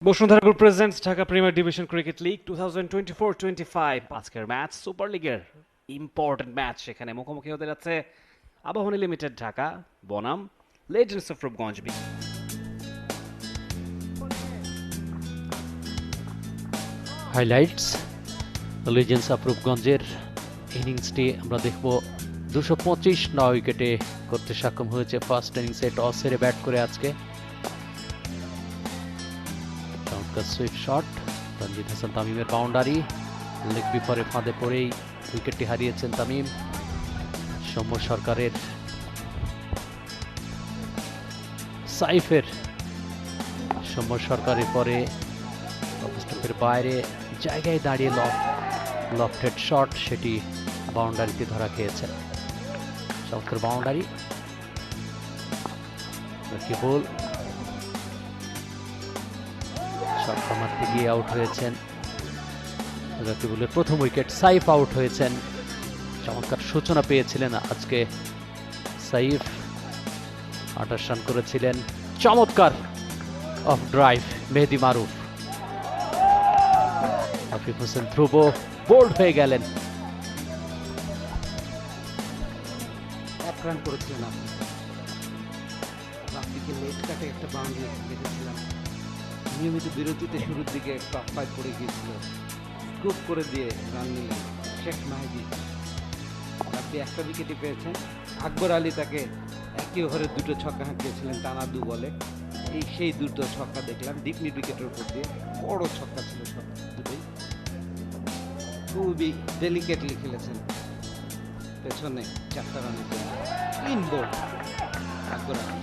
Bashundhara group presents Dhaka premier division cricket league 2024-25 আজকের match super লিগের important match. সেখানে মুখোমুখি হতে যাচ্ছে আবাহনী লিমিটেড ঢাকা বনাম legends of Rupganj. Highlights legends of রূপগঞ্জের ইনিংসটি আমরা দেখব। 225 9 উইকেটে করতে সক্ষম হয়েছে ফার্স্ট ইনিংসে টস হেরে ব্যাট করে আজকে। চমৎকার সুইপ শট, তানজিদ হাসান তামিমের বাউন্ডারি, লেগ বিফরে ফাঁদে পড়েই উইকেটটি হারিয়েছেন তামিম। সৌম্য সরকারের সাইফের সৌম্য সরকারের পরে স্টম্পের বাইরে জায়গায় দাঁড়িয়ে লফটেড শট, সেটি বাউন্ডারিতে ধরা খেয়েছেন। চমৎকার বাউন্ডারি, বল শট মারতে গিয়ে আউট হয়েছেন রকিবুলের প্রথম উইকেট। সাইফ আউট হয়েছেন। চমৎকার সূচনা পেয়েছিলেন আজকে সাইফ, 28 রান করেছিলেন। চমৎকার off drive Mehedi Maruf, Afif Hossain Dhrubo bowled হয়ে গেলেন। এক রান করেছিলেন আপনি, রাফিকে লেট কাটে একটা বাউন্ডারি দেখেছিলাম। নিয়মিত বিরতিতে শুরুর দিকে টপ 5 পড়ে গিয়েছিল, স্কুপ করে দিয়ে রান নিলেন শেখ মাহিদি। আপনি একটা উইকেটই পেয়েছেন। আকবর আলী তাকে একই ওভারে দুটো ছক্কা হাঁকিয়েছিলেন টানা দু বলে। সেই দুটো ছক্কা দেখলাম ডিপ মিড উইকেটের উপর দিয়ে, বড় ছক্কা ছিল সব দুটোই, খুবই ডেলিকেটলি খেলেছেন। পেছনে 4টা রানের জন্য ক্লিন বোল্ড আকবর আলী।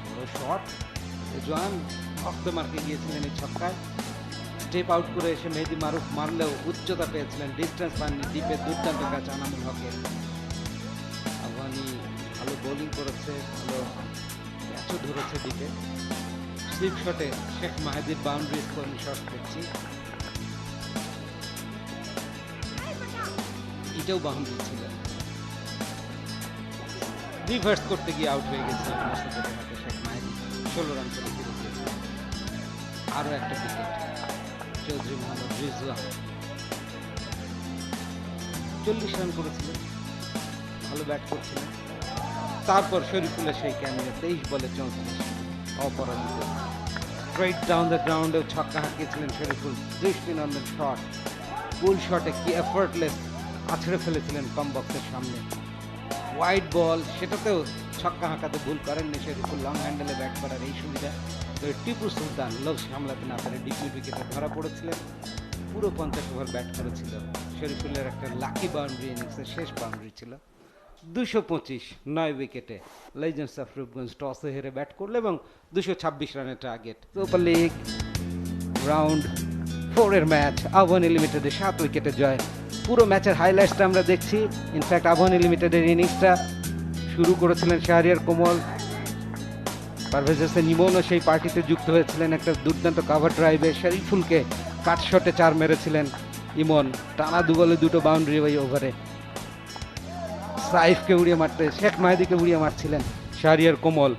বড় শট, জোয়ান অফ দ্য মার্কে গিয়েছিলেন এই ছক্কায়। স্টেপ আউট করে এসে মেহেদি মারুফ মারলেও উচ্চতা পেয়েছিলেন, ডিস্টেন্স পাননি। ডিপে দুর্দান্ত ক্যাচ আনামুল হকের। আফগানি ভালো বোলিং করেছে, ভালো ক্যাচও ধরেছে ডিপে। স্লিপ শটে শেখ মাহিদির বাউন্ডারি স্কোরিং শট দেখছি, এটাও বাউন্ডারি ছিল। রিভার্স করতে গিয়ে আউট হয়ে গেছে শেখ মাহিদি, 16 রান করে ফিরে গিয়েছে। আরো একটা উইকেট চৌধুরী মোহাম্মদ রিজওয়ান, 40 রান করেছিলেন, ভালো ব্যাট করছিলেন। তারপর শরীফুলের সেই ক্যামিও 23 বলে 34 অপরাজিত। স্ট্রেট ডাউন দ্য গ্রাউন্ডেও ছক্কা হাঁকিয়েছিলেন শরীফুল। দৃষ্টিনন্দন শট, পুল শটে কি এফার্টলেস আছড়ে ফেলেছিলেন কম বক্সের সামনে। ওয়াইড বল, সেটাতেও ছক্কা হাঁকাতে ভুল করেননি শরীফুল। লং হ্যান্ডেলে ব্যাট করার এই সুবিধা। তো টিপু সুলতান লোভ সামলাতে না পারে ডিপ মিড উইকেটে ধরা পড়েছিলেন। পুরো 50 ওভার ব্যাট করেছিল শরীফুলের। একটা লাকি বাউন্ডারি ইনিংসের শেষ বাউন্ডারি ছিল। 225 9 উইকেটে লেজেন্ডস অফ রূপগঞ্জ টসে হেরে ব্যাট করলো এবং 226 রানের টার্গেট। সুপার লিগ রাউন্ড 4 এর ম্যাচ, আবাহনী লিমিটেডের 7 উইকেটে জয়। পুরো ম্যাচের হাইলাইটসটা আমরা দেখছি। ইনফ্যাক্ট আবাহনী লিমিটেডের ইনিংসটা শুরু করেছিলেন শাহরিয়ার কোমল। পারভেজ হোসেন ইমনও সেই পার্টিতে যুক্ত হয়েছিলেন। একটা দুর্দান্ত কাভার ড্রাইভে শরীফুলকে কাট শটে 4 মেরেছিলেন ইমন। টানা দু বলে দুটো বাউন্ডারি ওই ওভারে। সাইফকে উড়িয়ে মারতে, শেখ মাহিদিকে উড়িয়ে মারছিলেন শাহরিয়ার কোমল।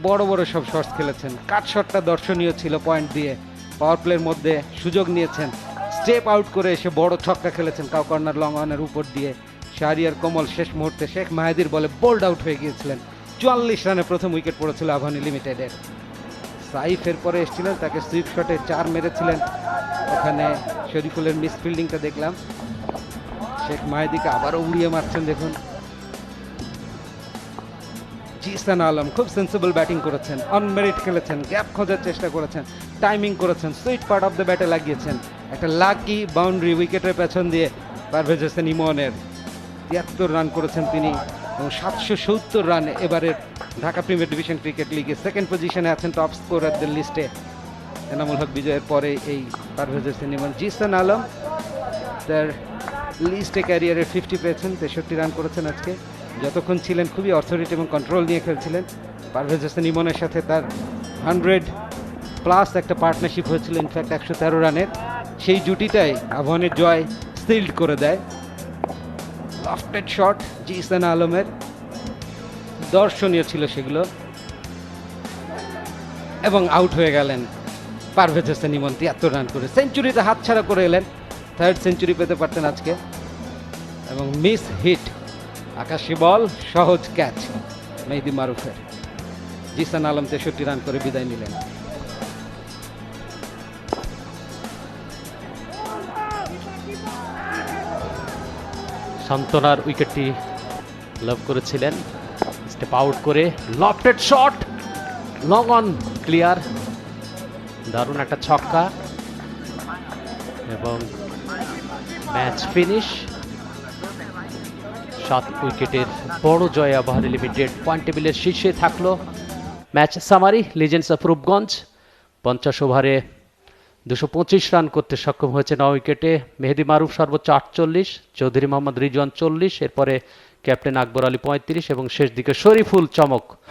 বড় বড় সব শটস খেলেছেন। কাট শটটা দর্শনীয় ছিল পয়েন্ট দিয়ে। পাওয়ার প্লের মধ্যে সুযোগ নিয়েছেন, স্টেপ আউট করে এসে বড় ছক্কা খেলেছেন কাউ কর্নার লং অনের উপর দিয়ে। শাহরিয়ার কোমল শেষ মুহূর্তে শেখ মাহিদির বলে বোল্ড আউট হয়ে গিয়েছিলেন। 44 রানে প্রথম উইকেট পড়েছিল আবাহনী লিমিটেডের। সাইফ এরপরে এসেছিলেন, তাকে সুইপ শটে 4 মেরেছিলেন। ওখানে শরীফুলের মিসফিল্ডিংটা দেখলাম। শেখ মাহিদিকে আবারও উড়িয়ে মারছেন দেখুন। জিসান আলম খুব সেন্সিবল ব্যাটিং করেছেন, অনমেরিট খেলেছেন, গ্যাপ খোঁজার চেষ্টা করেছেন, টাইমিং করেছেন, সুইট পার্ট অফ দ্য ব্যাটে লাগিয়েছেন। একটা লাকি বাউন্ডারি উইকেটের পেছন দিয়ে পারভেজ হোসেন ইমনের। 73 রান করেছেন তিনি এবং 770 রান এবারের ঢাকা প্রিমিয়ার ডিভিশন ক্রিকেট লিগে। সেকেন্ড পজিশনে আছেন টপ স্কোরারদের লিস্টে এনামুল হক বিজয়ের পরে এই পারভেজ হোসেন ইমন। জিসান আলম তার লিস্টে ক্যারিয়ারের 50 পেয়েছেন, 63 রান করেছেন আজকে। যতক্ষণ ছিলেন খুবই অথরিটি এবং কন্ট্রোল নিয়ে খেলছিলেন। পারভেজ হোসেন ইমনের সাথে তার 100+ একটা পার্টনারশিপ হয়েছিল, ইনফ্যাক্ট 113 রানের। সেই জুটিটাই আবাহনীর জয় সিল্ড করে দেয়। লফটেড শট জিসান আলমের, দর্শনীয় ছিল সেগুলো। এবং আউট হয়ে গেলেন পারভেজ হোসেন ইমন 73 রান করে। সেঞ্চুরিতে হাতছাড়া করে এলেন, থার্ড সেঞ্চুরি পেতে পারতেন আজকে। এবং মিস হিট, আকাশি বল, সহজ ক্যাচ মেহেদী মারুফের। জিসান আলম 63 রান করে বিদায় নিলেন। সান্তনার উইকেটটি লাভ করেছিলেন, স্টেপ আউট করে lofted shot, long on, clear, দারুণ একটা ছক্কা এবং ম্যাচ ফিনিশ। 7 উইকেটের বড় জয় আবাহনী লিমিটেড, পয়েন্ট টেবিলের শীর্ষে থাকলো। Match summary, legends of Rupganj 50 ওভারে 225 রান করতে সক্ষম হয়েছে 9 উইকেটে। মেহেদী মারুফ সর্বোচ্চ 48, চৌধুরী মোহাম্মদ রিজওয়ান 40, এরপরে ক্যাপ্টেন আকবর আলী 35 এবং শেষ দিকে শরীফুল চমক